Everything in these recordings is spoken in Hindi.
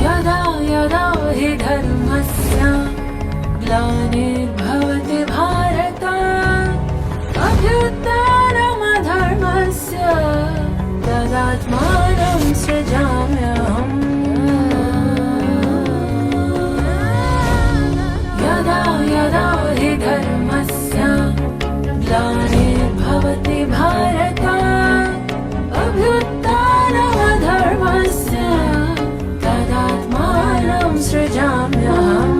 यदा यदा हि धर्मस्य ग्लानिर्भवति भारत अभ्युत्थानमधर्मस्य तदात्मानं सृजाम्यहम् यदा यदा हि धर्मस्य ग्लानिर्भवति भारत अभ्युत्थानमधर्मस्य तदात्मानं सृजाम्यहम्।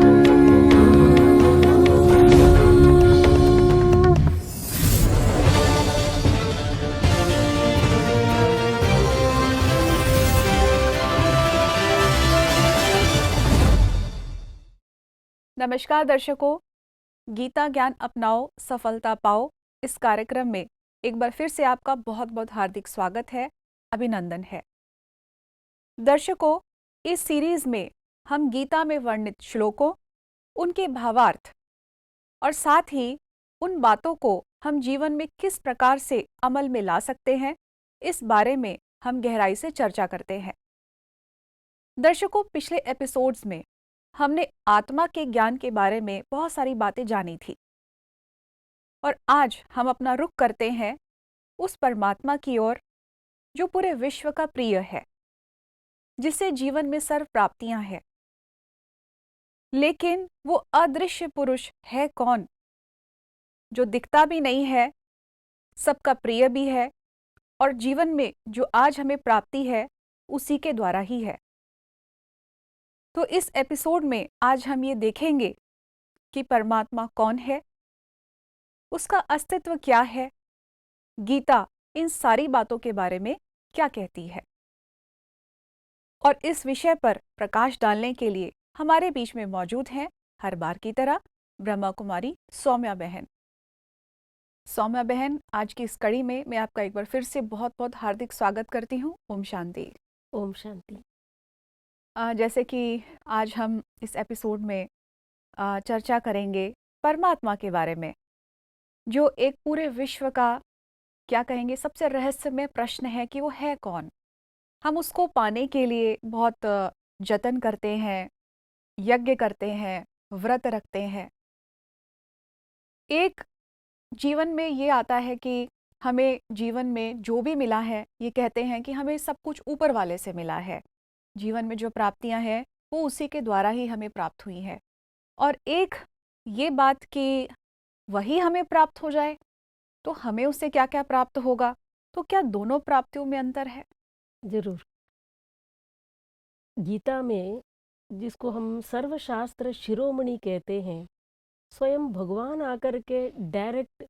नमस्कार दर्शकों, गीता ज्ञान अपनाओ सफलता पाओ इस कार्यक्रम में एक बार फिर से आपका बहुत बहुत हार्दिक स्वागत है, अभिनंदन है। दर्शकों, इस सीरीज में हम गीता में वर्णित श्लोकों, उनके भावार्थ और साथ ही उन बातों को हम जीवन में किस प्रकार से अमल में ला सकते हैं, इस बारे में हम गहराई से चर्चा करते हैं। दर्शकों, पिछले एपिसोड्स में हमने आत्मा के ज्ञान के बारे में बहुत सारी बातें जानी थी और आज हम अपना रुख करते हैं उस परमात्मा की ओर जो पूरे विश्व का प्रिय है, जिससे जीवन में सर्व प्राप्तियां हैं। लेकिन वो अदृश्य पुरुष है कौन, जो दिखता भी नहीं है, सबका प्रिय भी है और जीवन में जो आज हमें प्राप्ति है उसी के द्वारा ही है। तो इस एपिसोड में आज हम ये देखेंगे कि परमात्मा कौन है, उसका अस्तित्व क्या है, गीता इन सारी बातों के बारे में क्या कहती है। और इस विषय पर प्रकाश डालने के लिए हमारे बीच में मौजूद हैं हर बार की तरह ब्रह्मा कुमारी सौम्या बहन। सौम्या बहन, आज की इस कड़ी में मैं आपका एक बार फिर से बहुत बहुत हार्दिक स्वागत करती हूँ। ओम शांति। ओम शांति। जैसे कि आज हम इस एपिसोड में चर्चा करेंगे परमात्मा के बारे में, जो एक पूरे विश्व का क्या कहेंगे सबसे रहस्यमय प्रश्न है कि वो है कौन। हम उसको पाने के लिए बहुत जतन करते हैं, यज्ञ करते हैं, व्रत रखते हैं। एक जीवन में ये आता है कि हमें जीवन में जो भी मिला है, ये कहते हैं कि हमें सब कुछ ऊपर वाले से मिला है। जीवन में जो प्राप्तियां हैं वो उसी के द्वारा ही हमें प्राप्त हुई है। और एक ये बात कि वही हमें प्राप्त हो जाए तो हमें उससे क्या क्या प्राप्त होगा, तो क्या दोनों प्राप्तियों में अंतर है? जरूर। गीता में, जिसको हम सर्वशास्त्र शिरोमणि कहते हैं, स्वयं भगवान आकर के डायरेक्ट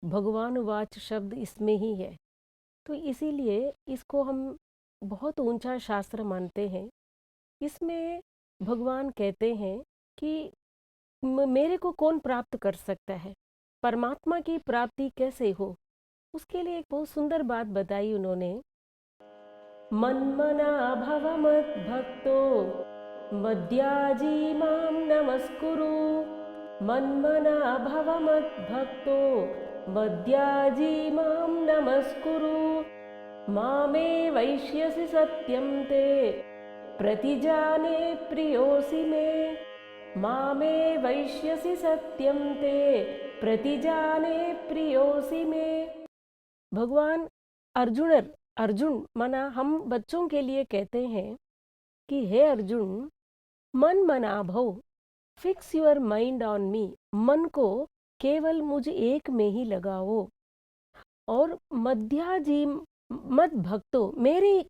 भगवान वाच शब्द इसमें ही है। तो इसीलिए इसको हम बहुत ऊंचा शास्त्र मानते हैं। इसमें भगवान कहते हैं कि मेरे को कौन प्राप्त कर सकता है, परमात्मा की प्राप्ति कैसे हो। उसके लिए एक बहुत सुंदर बात बताई उन्होंने। मन्मना भव मद्भक्तो मद्याजी मां नमस्कुरु। मन्मना भव मद्भक्तो मद्याजी मां नमस्कुरु। मामे वैश्यसि सत्यं ते प्रतिजाने प्रियोसि मे। मामे वैश्यसि सत्यं ते प्रतिजाने प्रियोसि मे। भगवान अर्जुन मना हम बच्चों के लिए कहते हैं कि हे अर्जुन, मन मना भव, fix your mind on me. मन को केवल मुझ एक में ही लगाओ। और मध्याजी मत भक्तो, मेरी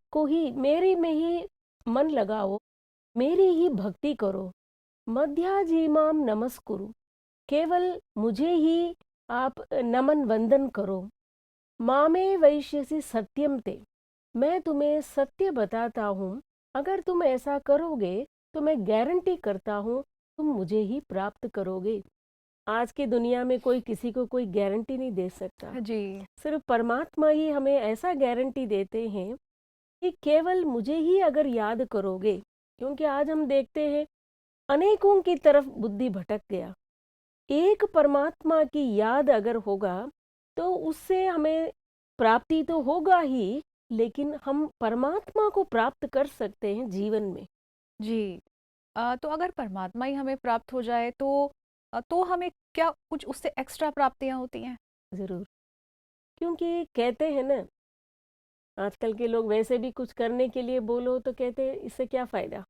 में ही मन लगाओ, मेरी ही भक्ति करो। मध्याजी माम नमस्कुरु, केवल मुझे ही आप नमन वंदन करो। मामे वैश्यसि सत्यम ते, मैं तुम्हें सत्य बताता हूँ, अगर तुम ऐसा करोगे तो मैं गारंटी करता हूँ तुम मुझे ही प्राप्त करोगे। आज की दुनिया में कोई किसी को कोई गारंटी नहीं दे सकता जी। सिर्फ परमात्मा ही हमें ऐसा गारंटी देते हैं कि केवल मुझे ही अगर याद करोगे। क्योंकि आज हम देखते हैं अनेकों की तरफ बुद्धि भटक गया। एक परमात्मा की याद अगर होगा तो उससे हमें प्राप्ति तो होगा ही, लेकिन हम परमात्मा को प्राप्त कर सकते हैं जीवन में। जी। तो अगर परमात्मा ही हमें प्राप्त हो जाए तो हमें क्या कुछ उससे एक्स्ट्रा प्राप्तियाँ होती हैं? ज़रूर, क्योंकि कहते हैं ना, आजकल के लोग वैसे भी कुछ करने के लिए बोलो तो कहते हैं इससे क्या फ़ायदा।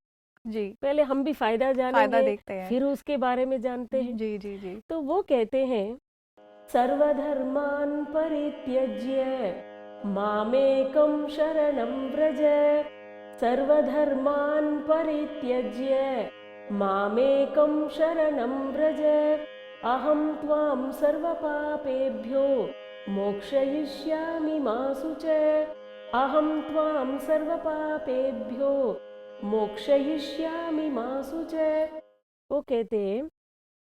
जी, पहले हम भी फ़ायदा फ़ायदा जानेंगे, देखते हैं। फिर उसके बारे में जानते हैं। जी, जी, जी। तो वो कहते हैं, सर्वधर्मान् परित्यज्य मामेकं शरणं व्रज। सर्वधर्मान् परित्यज्य मामेकं शरणं व्रज। अहं त्वां सर्वपापेभ्यो मोक्षयिष्यामि मा शुच। अहं त्वां सर्वपापेभ्यो मोक्षयिष्यामि मा शुच। वो कहते हैं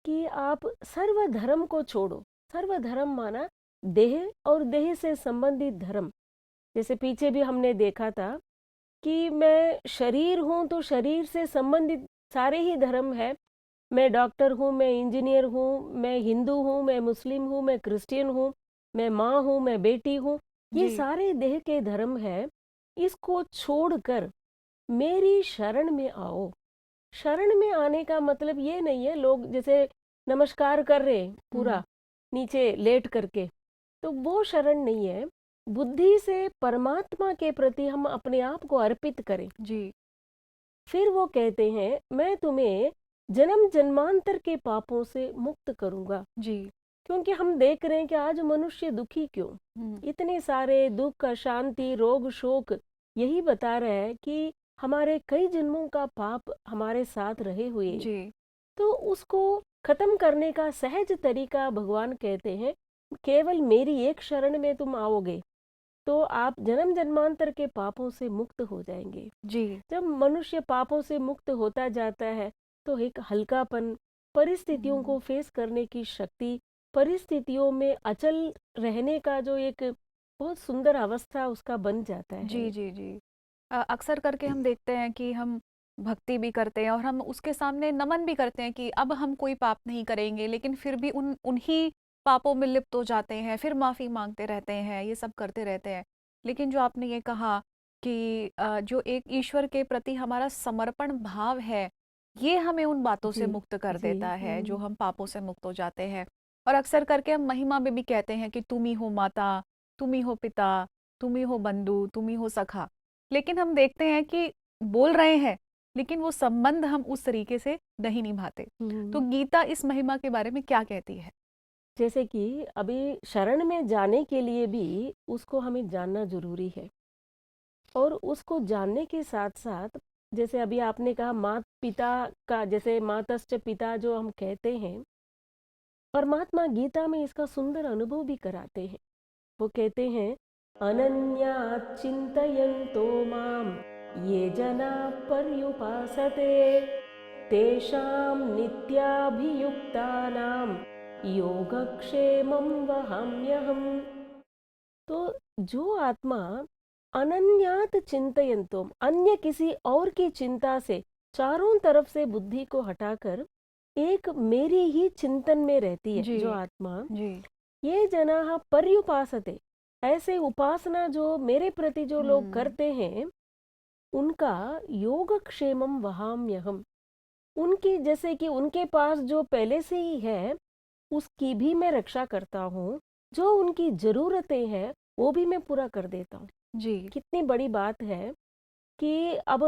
कि आप सर्वधर्म को छोड़ो। सर्वधर्म माना देह और देह से संबंधित धर्म। जैसे पीछे भी हमने देखा था कि मैं शरीर हूँ तो शरीर से संबंधित सारे ही धर्म है। मैं डॉक्टर हूँ, मैं इंजीनियर हूँ, मैं हिंदू हूँ, मैं मुस्लिम हूँ, मैं क्रिश्चियन हूँ, मैं माँ हूँ, मैं बेटी हूँ, ये जी, सारे देह के धर्म है। इसको छोड़कर मेरी शरण में आओ। शरण में आने का मतलब ये नहीं है लोग जैसे नमस्कार कर रहे हैं हुँ, पूरा नीचे लेट करके, तो वो शरण नहीं है। बुद्धि से परमात्मा के प्रति हम अपने आप को अर्पित करें। जी, फिर वो कहते हैं, मैं तुम्हें जन्म जन्मांतर के पापों से मुक्त करूंगा। जी। क्योंकि हम देख रहे हैं कि आज मनुष्य दुखी क्यों, हुँ, इतने सारे दुख, अशांति, रोग, शोक, यही बता रहा है कि हमारे कई जन्मों का पाप हमारे साथ रहे हुए हैं। जी, तो उसको खत्म करने का सहज तरीका भगवान कहते हैं, केवल मेरी एक शरण में तुम आओगे तो आप जन्म जन्मांतर के पापों से मुक्त हो जाएंगे। जी, जब मनुष्य पापों से मुक्त होता जाता है तो एक हल्कापन, परिस्थितियों को हुँ। फेस करने की शक्ति, परिस्थितियों में अचल रहने का जो एक बहुत सुंदर अवस्था उसका बन जाता जी, है। जी, जी। अक्सर करके हम देखते हैं कि हम भक्ति भी करते हैं और हम उसके सामने नमन भी करते हैं कि अब हम कोई पाप नहीं करेंगे, लेकिन फिर भी उन्हीं पापों में लिप्त हो जाते हैं, फिर माफ़ी माँगते रहते हैं, ये सब करते रहते हैं। लेकिन जो आपने ये कहा कि जो एक ईश्वर के प्रति हमारा समर्पण भाव है, ये हमें उन बातों से जी, मुक्त कर जी, देता है, जो हम पापों से मुक्त हो जाते हैं। और अक्सर करके हम महिमा में भी कहते हैं कि तुम ही हो माता, तुम ही हो पिता, तुम ही हो बंधु, तुम ही हो सखा। लेकिन हम देखते हैं कि बोल रहे हैं, लेकिन वो संबंध हम उस तरीके से नहीं निभाते। तो हम्म। गीता इस महिमा के बारे में क्या कहती है? जैसे कि अभी शरण में जाने के लिए भी उसको हमें जानना जरूरी है, और उसको जानने के साथ साथ जैसे अभी आपने कहा माता पिता का, जैसे मातश्च पिता जो हम कहते हैं, परमात्मा गीता में इसका सुंदर अनुभव भी कराते हैं। वो कहते हैं, अनन्यात् चिन्तयन्तो माम ये जना पर्युपासते तेषां नित्याभियुक्तानां योगक्षेमं वहाम्यहम्। तो जो आत्मा अनन्यात चिंतयन्तुम, अन्य किसी और की चिंता से चारों तरफ से बुद्धि को हटाकर एक मेरी ही चिंतन में रहती है, जी, जो आत्मा, जी। ये जनाः पर्युपासते, ऐसे उपासना जो मेरे प्रति जो लोग हुँ, करते हैं, उनका योगक्षेमम वहाम्यहम्। उनकी जैसे कि उनके पास जो पहले से ही है उसकी भी मैं रक्षा करता हूँ, जो उनकी ज़रूरतें हैं वो भी मैं पूरा कर देता हूँ। जी, कितनी बड़ी बात है कि अब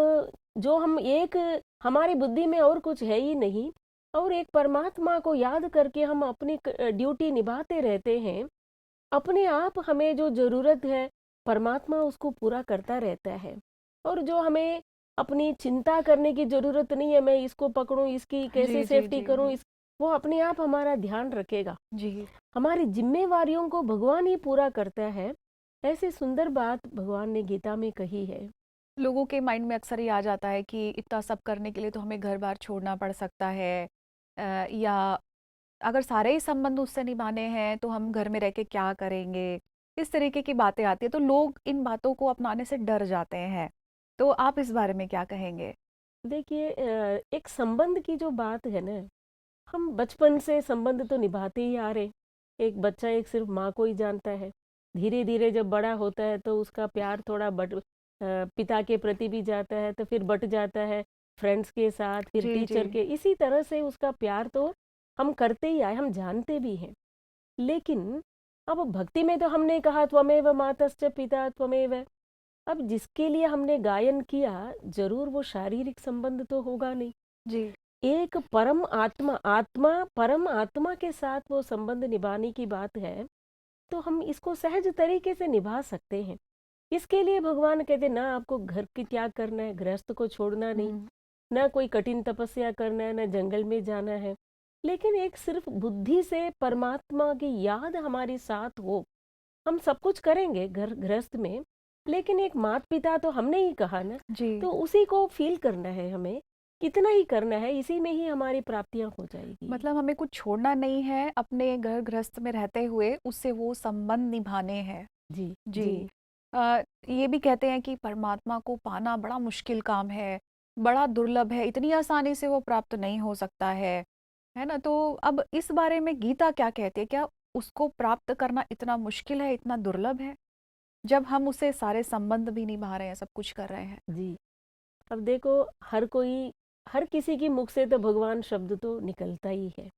जो हम एक, हमारी बुद्धि में और कुछ है ही नहीं, और एक परमात्मा को याद करके हम अपनी ड्यूटी निभाते रहते हैं। अपने आप हमें जो ज़रूरत है परमात्मा उसको पूरा करता रहता है, और जो हमें अपनी चिंता करने की ज़रूरत नहीं है, मैं इसको पकड़ूं, इसकी कैसे जी, जी, सेफ्टी जी, करूं, जी, इस वो अपने आप हमारा ध्यान रखेगा। जी। हमारी जिम्मेवारियों को भगवान ही पूरा करता है। ऐसी सुंदर बात भगवान ने गीता में कही है। लोगों के माइंड में अक्सर ये आ जाता है कि इतना सब करने के लिए तो हमें घर-बार छोड़ना पड़ सकता है, या अगर सारे ही संबंध उससे निभाने हैं तो हम घर में रह के क्या करेंगे? इस तरीके की बातें आती हैं, तो लोग इन बातों को अपनाने से डर जाते हैं। तो आप इस बारे में क्या कहेंगे? देखिए, एक संबंध की जो बात है ना, हम बचपन से संबंध तो निभाते ही आ रहे, एक बच्चा एक सिर्फ माँ को ही जानता है। धीरे धीरे जब बड़ा होता है तो उसका प्यार थोड़ा पिता के प्रति भी जाता है, तो फिर बट जाता है फ्रेंड्स के साथ, फिर जी टीचर जी के। इसी तरह से उसका प्यार तो हम करते ही आए, हम जानते भी हैं। लेकिन अब भक्ति में तो हमने कहा त्वमेव मातश्च पिता त्वमेव। अब जिसके लिए हमने गायन किया, जरूर वो शारीरिक संबंध तो होगा नहीं। जी एक परम आत्मा, आत्मा परम आत्मा के साथ वो संबंध निभाने की बात है, तो हम इसको सहज तरीके से निभा सकते हैं। इसके लिए भगवान कहते ना आपको घर की त्याग करना है, गृहस्थ को छोड़ना नहीं, हम्म, ना कोई कठिन तपस्या करना है, ना जंगल में जाना है। लेकिन एक सिर्फ बुद्धि से परमात्मा की याद हमारे साथ हो, हम सब कुछ करेंगे घर गृहस्थ में, लेकिन एक माता पिता तो हमने ही कहा ना, जी तो उसी को फील करना है हमें, इतना ही करना है, इसी में ही हमारी प्राप्तियां हो जाएगी। मतलब हमें कुछ छोड़ना नहीं है, अपने घर गृहस्थ में रहते हुए उससे वो संबंध निभाने हैं। जी जी। जी ये भी कहते हैं कि परमात्मा को पाना बड़ा मुश्किल काम है, बड़ा दुर्लभ है, इतनी आसानी से वो प्राप्त नहीं हो सकता है ना? तो अब इस बारे में गीता क्या कहती है? क्या उसको प्राप्त करना इतना मुश्किल है, इतना दुर्लभ है, जब हम उससे सारे संबंध भी निभा रहे हैं, सब कुछ कर रहे हैं? जी। अब देखो, हर किसी की मुख से तो भगवान शब्द तो निकलता ही है,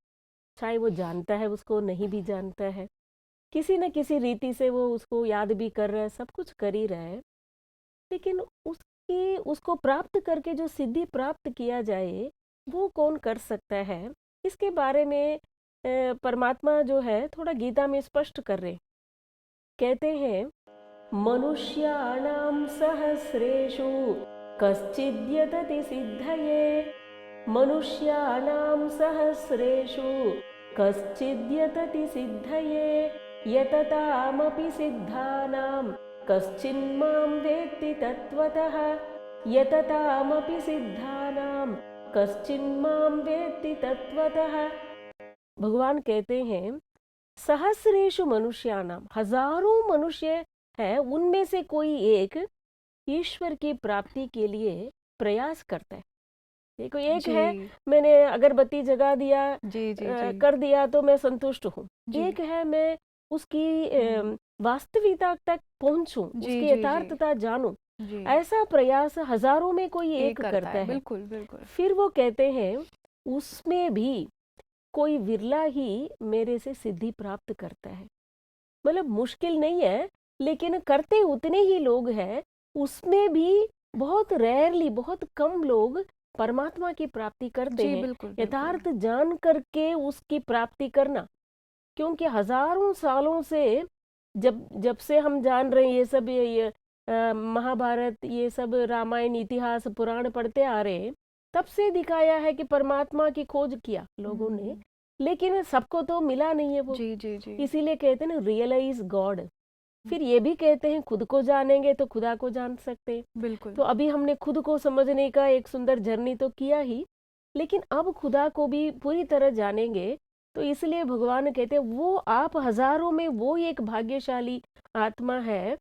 चाहे वो जानता है उसको, नहीं भी जानता है, किसी न किसी रीति से वो उसको याद भी कर रहा है, सब कुछ कर ही रहा है। लेकिन उसको प्राप्त करके जो सिद्धि प्राप्त किया जाए, वो कौन कर सकता है? इसके बारे में परमात्मा जो है थोड़ा गीता में स्पष्ट कर रहे, कहते हैं मनुष्याणां सहस्रेषु कश्चिद्यतति सिद्धये। मनुष्याणां सहस्रेषु कश्चिद्यतति सिद्धये, यततामपि सिद्धानां कश्चिन्मां वेत्ति तत्त्वतः। यततामपि सिद्धानां कश्चिन्मां वेत्ति तत्त्वतः। भगवान कहते हैं सहस्रेषु मनुष्याणाम, हजारों मनुष्य है, उनमें से कोई एक ईश्वर की प्राप्ति के लिए प्रयास करता है। देखो, एक है जी मैंने अगरबत्ती जगा दिया, जी जी जी कर दिया तो मैं संतुष्ट हूँ। जी एक है मैं उसकी वास्तविकता तक पहुंचूं, जी उसकी जी जी यथार्थता जानूं। जी ऐसा प्रयास हजारों में कोई एक करता करता है। बिल्कुल बिल्कुल। फिर वो कहते हैं उसमें भी कोई विरला ही मेरे से सिद्धि प्राप्त करता है। मतलब मुश्किल नहीं है, लेकिन करते उतने ही लोग हैं। उसमें भी बहुत रेयरली, बहुत कम लोग परमात्मा की प्राप्ति करते जी हैं। बिल्कुल बिल्कुल। यथार्थ जान करके उसकी प्राप्ति करना, क्योंकि हजारों सालों से जब जब से हम जान रहे हैं ये सब, ये महाभारत, ये सब रामायण, इतिहास, पुराण पढ़ते आ रहे हैं, तब से दिखाया है कि परमात्मा की खोज किया लोगों ने, लेकिन सबको तो मिला नहीं है वो। जी जी जी इसीलिए कहते हैं ना, रियलाइज गॉड। फिर ये भी कहते हैं खुद को जानेंगे तो खुदा को जान सकते हैं। बिल्कुल। तो अभी हमने खुद को समझने का एक सुंदर जर्नी तो किया ही, लेकिन अब खुदा को भी पूरी तरह जानेंगे। तो इसलिए भगवान कहते हैं वो आप हजारों में वो एक भाग्यशाली आत्मा है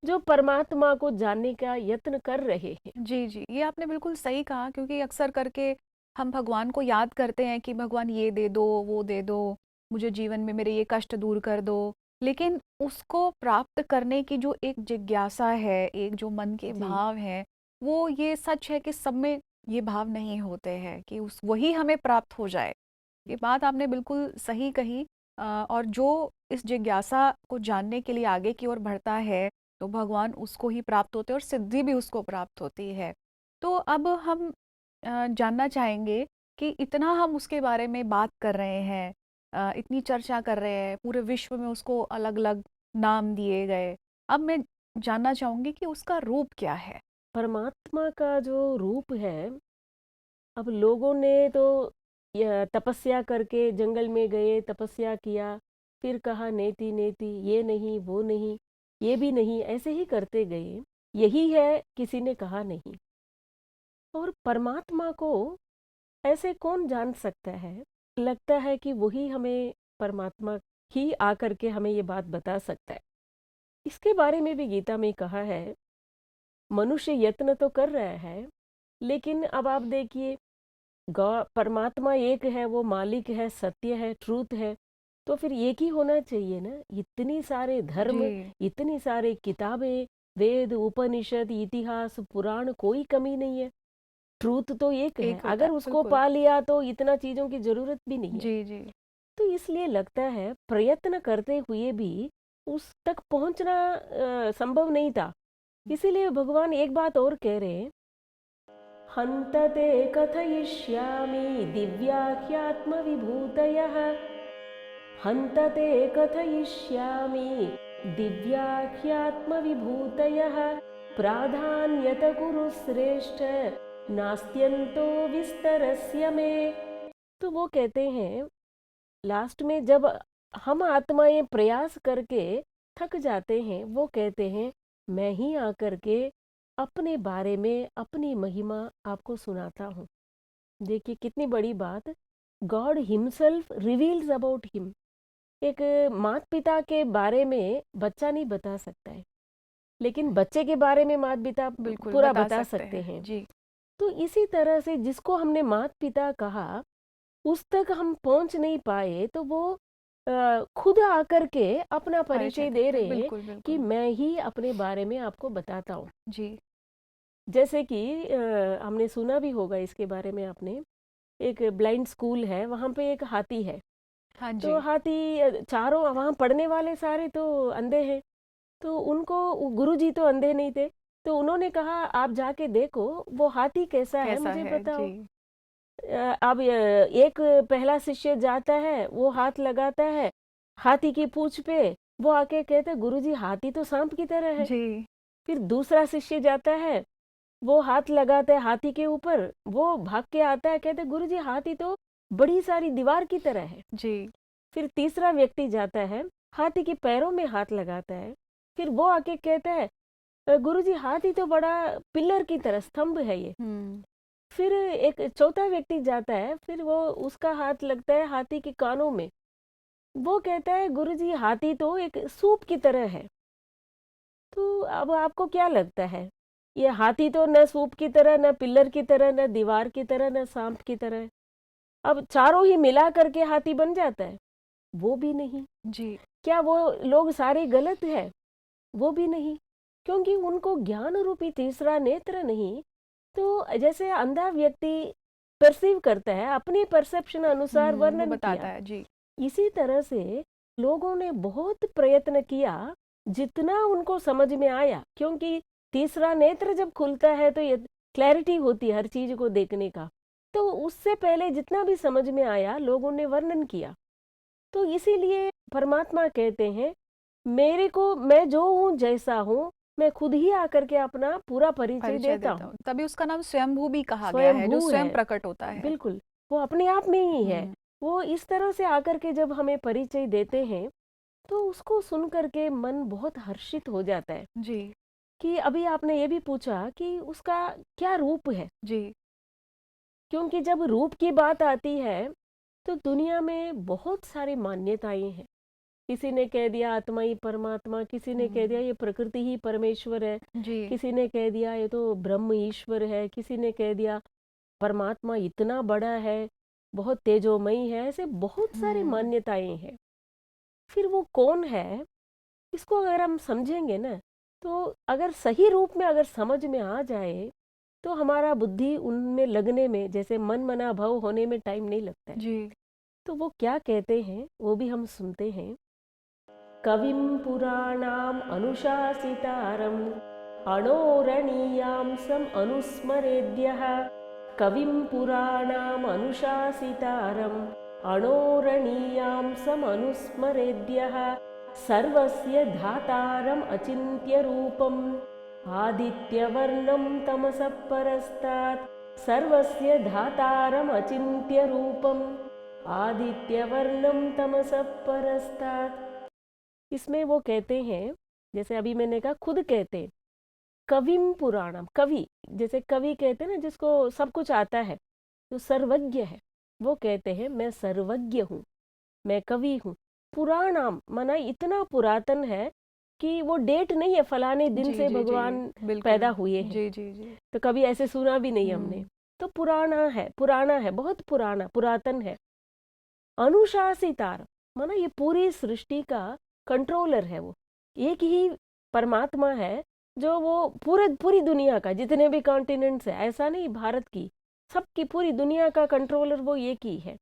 जो परमात्मा को जानने का यत्न कर रहे हैं। जी जी, ये आपने बिल्कुल सही कहा, क्योंकि अक्सर करके हम भगवान को याद करते हैं कि भगवान ये दे दो, वो दे दो, मुझे जीवन में मेरे ये कष्ट दूर कर दो। लेकिन उसको प्राप्त करने की जो एक जिज्ञासा है, एक जो मन के जी भाव हैं, वो ये सच है कि सब में ये भाव नहीं होते हैं कि उस वही हमें प्राप्त हो जाए। ये बात आपने बिल्कुल सही कही। और जो इस जिज्ञासा को जानने के लिए आगे की ओर बढ़ता है, तो भगवान उसको ही प्राप्त होते हैं और सिद्धि भी उसको प्राप्त होती है। तो अब हम जानना चाहेंगे कि इतना हम उसके बारे में बात कर रहे हैं, इतनी चर्चा कर रहे हैं, पूरे विश्व में उसको अलग-अलग नाम दिए गए। अब मैं जानना चाहूँगी कि उसका रूप क्या है? परमात्मा का जो रूप है, अब लोगों ने तो यह तपस्या करके जंगल में गए, तपस्या किया, फिर कहा नेति नेति, ये नहीं वो नहीं, ये भी नहीं, ऐसे ही करते गए। यही है, किसी ने कहा नहीं। और परमात्मा को ऐसे कौन जान सकता है? लगता है कि वही हमें, परमात्मा ही आकर के हमें ये बात बता सकता है। इसके बारे में भी गीता में कहा है, मनुष्य यत्न तो कर रहा है, लेकिन अब आप देखिए, परमात्मा एक है, वो मालिक है, सत्य है, ट्रूथ है। तो फिर एक ही होना चाहिए ना। इतनी सारे धर्म, जी, इतनी सारे किताबें, वेद, उपनिषद, इतिहास, पुराण, कोई कमी नहीं है। ट्रूथ तो एक है, एक होता अगर है, उसको बिल्कुल। पा लिया तो इतना चीजों की जरूरत भी नहीं है। जी, जी। तो इसलिए लगता है प्रयत्न करते हुए भी उस तक पहुंचना संभव नहीं था। इसीलिए भगवान एक बात और कह रहे हैं, हन्तते कथयिष्यामि दिव्याख्यात्मविभूतयः, हन्तते कथयिष्यामि दिव्याख्यात्मविभूतयः, प्राधान्यत कुरु श्रेष्ठ, नास्त्यन्तो विस्तरस्य मे। तो वो कहते हैं लास्ट में, जब हम आत्माएं प्रयास करके थक जाते हैं, वो कहते हैं मैं ही आकर के अपने बारे में अपनी महिमा आपको सुनाता हूँ। देखिए कितनी बड़ी बात, God himself reveals about him. एक माता पिता के बारे में बच्चा नहीं बता सकता है, लेकिन बच्चे के बारे में माता पिता बिल्कुल, पूरा बता बता सकते सकते हैं। हैं। जी, तो इसी तरह से जिसको हमने माता पिता कहा, उस तक हम पहुंच नहीं पाए, तो वो खुद आकर के अपना परिचय दे रहे हैं बिल्कुल, कि बिल्कुल। मैं ही अपने बारे में आपको बताता हूँ। जी, जैसे कि हमने सुना भी होगा इसके बारे में आपने, एक ब्लाइंड स्कूल है, वहाँ पे एक हाथी है। हाँ तो जी, हाथी चारों वहाँ पढ़ने वाले सारे तो अंधे हैं, तो उनको गुरुजी तो अंधे नहीं थे, तो उन्होंने कहा आप जाके देखो वो हाथी कैसा है, कैसा मुझे है? बताओ। जी, अब एक पहला शिष्य जाता है, वो हाथ लगाता है हाथी की पूंछ पे, वो आके कहते गुरुजी हाथी तो सांप की तरह है। जी, फिर दूसरा शिष्य जाता है, वो हाथ लगाता है हाथी के ऊपर, वो भाग के आता है, कहते गुरुजी हाथी तो बड़ी सारी दीवार की तरह है। जी, फिर तीसरा व्यक्ति जाता है, हाथी के पैरों में हाथ लगाता है, फिर वो आके कहता है गुरुजी हाथी तो बड़ा पिलर की तरह, स्तंभ है ये। हुँ, फिर एक चौथा व्यक्ति जाता है, फिर वो उसका हाथ लगता है हाथी के कानों में, वो कहता है गुरुजी हाथी तो एक सूप की तरह है। तो अब आपको क्या लगता है, ये हाथी तो न सूप की तरह, न पिलर की तरह, न दीवार की तरह, न सांप की तरह है। अब चारों ही मिला करके हाथी बन जाता है? वो भी नहीं। जी, क्या वो लोग सारे गलत है? वो भी नहीं, क्योंकि उनको ज्ञान रूपी तीसरा नेत्र नहीं। तो जैसे अंधा व्यक्ति परसीव करता है, अपनी परसेप्शन अनुसार वो वर्णन बताता किया, है। जी, इसी तरह से लोगों ने बहुत प्रयत्न किया, जितना उनको समझ में आया, क्योंकि तीसरा नेत्र जब खुलता है तो ये क्लैरिटी होती है हर चीज को देखने का। तो उससे पहले जितना भी समझ में आया लोगों ने वर्णन किया। तो इसीलिए परमात्मा कहते हैं मेरे को, मैं जो हूँ जैसा हूँ, मैं खुद ही आकर के अपना पूरा परिचय परिचय देता देता हूँ। हूँ। तभी उसका नाम स्वयंभू भी कहा गया है, जो स्वयंभू स्वयं है, प्रकट होता है। बिल्कुल, वो अपने आप में ही है। हुँ, वो इस तरह से आकर के जब हमें परिचय देते हैं, तो उसको सुन करके मन बहुत हर्षित हो जाता है। जी, कि अभी आपने ये भी पूछा कि उसका क्या रूप है, जी, क्योंकि जब रूप की बात आती है तो दुनिया में बहुत सारी मान्यताएं हैं। किसी ने कह दिया आत्मा ही परमात्मा, किसी ने कह दिया हुँ, ये प्रकृति ही परमेश्वर है, जी, किसी ने कह दिया ये तो ब्रह्म ईश्वर है, किसी ने कह दिया परमात्मा इतना बड़ा है, बहुत तेजोमयी है। ऐसे बहुत सारी हुँ, मान्यताएं हैं। फिर वो कौन है, इसको अगर हम समझेंगे ना, तो अगर सही रूप में अगर समझ में आ जाए, तो हमारा बुद्धि उनमें लगने में, जैसे मन मना भव होने में टाइम नहीं लगता है। जी, तो वो क्या कहते हैं वो भी हम सुनते हैं। कविं पुराणाम् अनुशासितारम् अणोरणीयां सम् अनुस्मरेद्यः, कविं पुराणाम् अनुशासितारम् अणोरणीयां सम् अनुस्मरेद्यः, सर्वस्य धातारम् अचिन्त्यरूपम् आदित्यवर्णं तमसः परस्तात्, सर्वस्य धातारम् अचिन्त्यरूपम् आदित्यवर्णं तमसः परस्तात्। इसमें वो कहते हैं, जैसे अभी मैंने कहा खुद कहते हैं कविम पुराणम, कवि, जैसे कवि कहते हैं ना जिसको सब कुछ आता है, जो सर्वज्ञ है, वो कहते हैं मैं सर्वज्ञ हूँ, मैं कवि हूँ। पुराणाम माना इतना पुरातन है कि वो डेट नहीं है फलाने दिन जी, से जी, जी, भगवान पैदा बिल्कुल। हुए हैं, जी, जी, जी। तो कभी ऐसे सुना भी नहीं हमने। हुँ, तो पुराना है, पुराना है, बहुत पुराना पुरातन है। अनुशासितार, माना ये पूरी सृष्टि का कंट्रोलर है। वो एक ही परमात्मा है जो वो पूरी दुनिया का, जितने भी कॉन्टिनेंट्स है, ऐसा नहीं भारत की, सबकी पूरी दुनिया का कंट्रोलर वो एक ही है।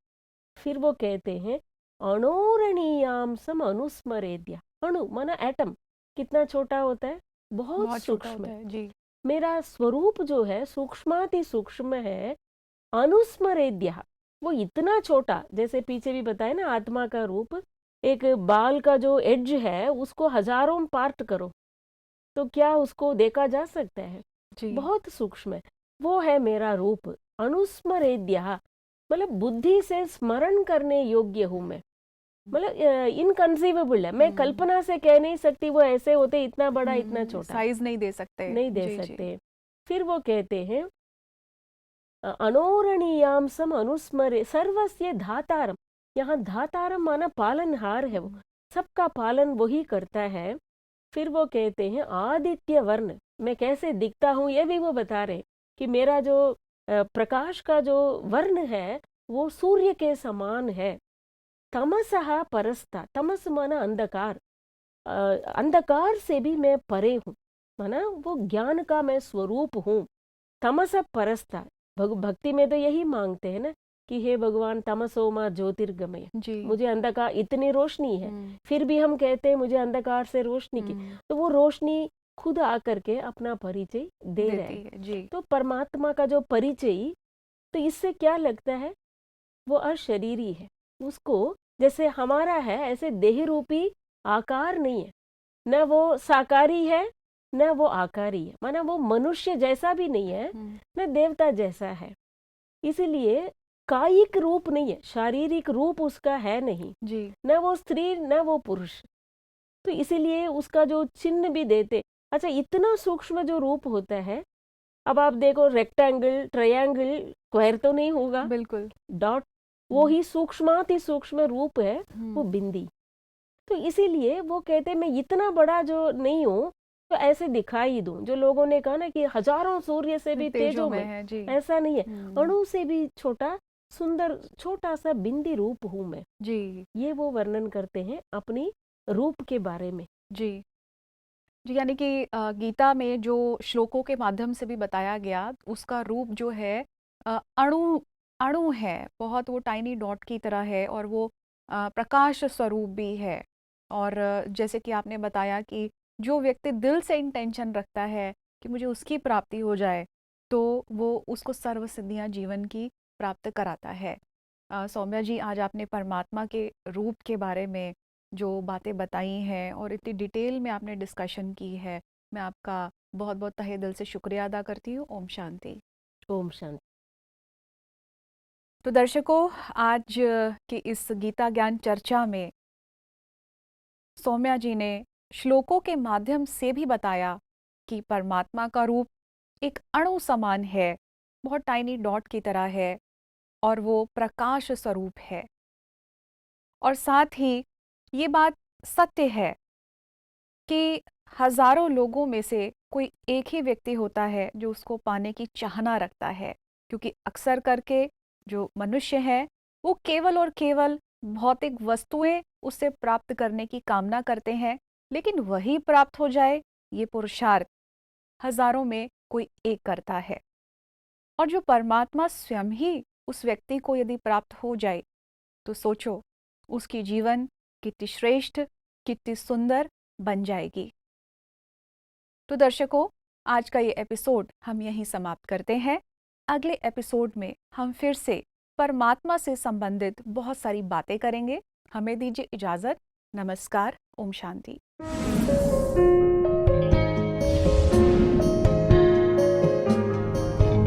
फिर वो कहते हैं अणोरणीयाम सम अनुस्मरेद्या। अणु माना एटम, कितना छोटा होता है, बहुत छोटा सूक्ष्म होता है। है जी। मेरा स्वरूप जो है सूक्ष्माति सूक्ष्म है। अनुस्मरेद्य, वो इतना छोटा, जैसे पीछे भी बताया ना, आत्मा का रूप, एक बाल का जो एड्ज है उसको हजारों पार्ट करो तो क्या उसको देखा जा सकता है? जी। बहुत सूक्ष्म है। वो है मेरा रूप। अनुस्मरेद्य मतलब बुद्धि से स्मरण करने योग्य हूं मैं, मतलब इनकंसीवेबल है। मैं कल्पना से कह नहीं सकती वो ऐसे होते, इतना बड़ा इतना छोटा, साइज नहीं दे सकते, नहीं दे जी, जी। सकते। फिर वो कहते हैं अनोरणीयाम सम अनुस्मरे सर्वस्य धातारम। यहाँ धातारम माना पालनहार है, वो सबका पालन वही करता है। फिर वो कहते हैं आदित्य वर्ण, मैं कैसे दिखता हूँ ये भी वो बता रहे कि मेरा जो प्रकाश का जो वर्ण है वो सूर्य के समान है। तमसहा परस्ता, तमस माना अंधकार, अंधकार से भी मैं परे हूँ, माना वो ज्ञान का मैं स्वरूप हूँ। तमस परस्ता, भक्ति में तो यही मांगते हैं ना कि हे भगवान तमसो मा ज्योतिर्गमय, मुझे अंधकार, इतनी रोशनी है फिर भी हम कहते हैं मुझे अंधकार से रोशनी की, तो वो रोशनी खुद आकर के अपना परिचय दे रहे हैं जी। तो परमात्मा का जो परिचय, तो इससे क्या लगता है वो अशरीरी है। उसको जैसे हमारा है ऐसे देह रूपी आकार नहीं है, न वो साकारी है न वो आकारी है, माना वो मनुष्य जैसा भी नहीं है न देवता जैसा है। इसीलिए कायिक रूप नहीं है, शारीरिक रूप उसका है नहीं जी। न वो स्त्री न वो पुरुष, तो इसीलिए उसका जो चिन्ह भी देते। अच्छा, इतना सूक्ष्म जो रूप होता है, अब आप देखो रेक्टेंगल, ट्रायंगल, स्क्वायर तो नहीं होगा, बिल्कुल डॉट, वो ही सूक्ष्माति सूक्ष्म रूप है वो बिंदी। तो इसीलिए वो कहते मैं इतना बड़ा जो नहीं हूँ तो ऐसे दिखाई दूं। जो लोगों ने कहा ना कि हजारों सूर्य से भी तेजो में है जी। ऐसा नहीं है, अणु से भी छोटा सुंदर छोटा सा बिंदी रूप हूं मैं जी। ये वो वर्णन करते हैं अपनी रूप के बारे में जी। जी, यानी कि गीता में जो श्लोकों के माध्यम से भी बताया गया, उसका रूप जो है अणु अणु है, बहुत वो टाइनी डॉट की तरह है, और वो प्रकाश स्वरूप भी है। और जैसे कि आपने बताया कि जो व्यक्ति दिल से इंटेंशन रखता है कि मुझे उसकी प्राप्ति हो जाए, तो वो उसको सर्व सिद्धियाँ जीवन की प्राप्त कराता है। सौम्या जी, आज आपने परमात्मा के रूप के बारे में जो बातें बताई हैं और इतनी डिटेल में आपने डिस्कशन की है, मैं आपका बहुत बहुत तहे दिल से शुक्रिया अदा करती हूँ। ओम शांति। ओम शांति। तो दर्शकों, आज के इस गीता ज्ञान चर्चा में सौम्या जी ने श्लोकों के माध्यम से भी बताया कि परमात्मा का रूप एक अणु समान है, बहुत टाइनी डॉट की तरह है, और वो प्रकाश स्वरूप है। और साथ ही ये बात सत्य है कि हजारों लोगों में से कोई एक ही व्यक्ति होता है जो उसको पाने की चाहना रखता है, क्योंकि अक्सर करके जो मनुष्य है वो केवल और केवल भौतिक वस्तुएं उससे प्राप्त करने की कामना करते हैं, लेकिन वही प्राप्त हो जाए ये पुरुषार्थ हजारों में कोई एक करता है। और जो परमात्मा स्वयं ही उस व्यक्ति को यदि प्राप्त हो जाए, तो सोचो उसकी जीवन कितनी श्रेष्ठ, कितनी सुंदर बन जाएगी। तो दर्शकों, आज का ये एपिसोड हम यहीं समाप्त करते हैं। अगले एपिसोड में हम फिर से परमात्मा से संबंधित बहुत सारी बातें करेंगे। हमें दीजिए इजाजत। नमस्कार। ओम शांति।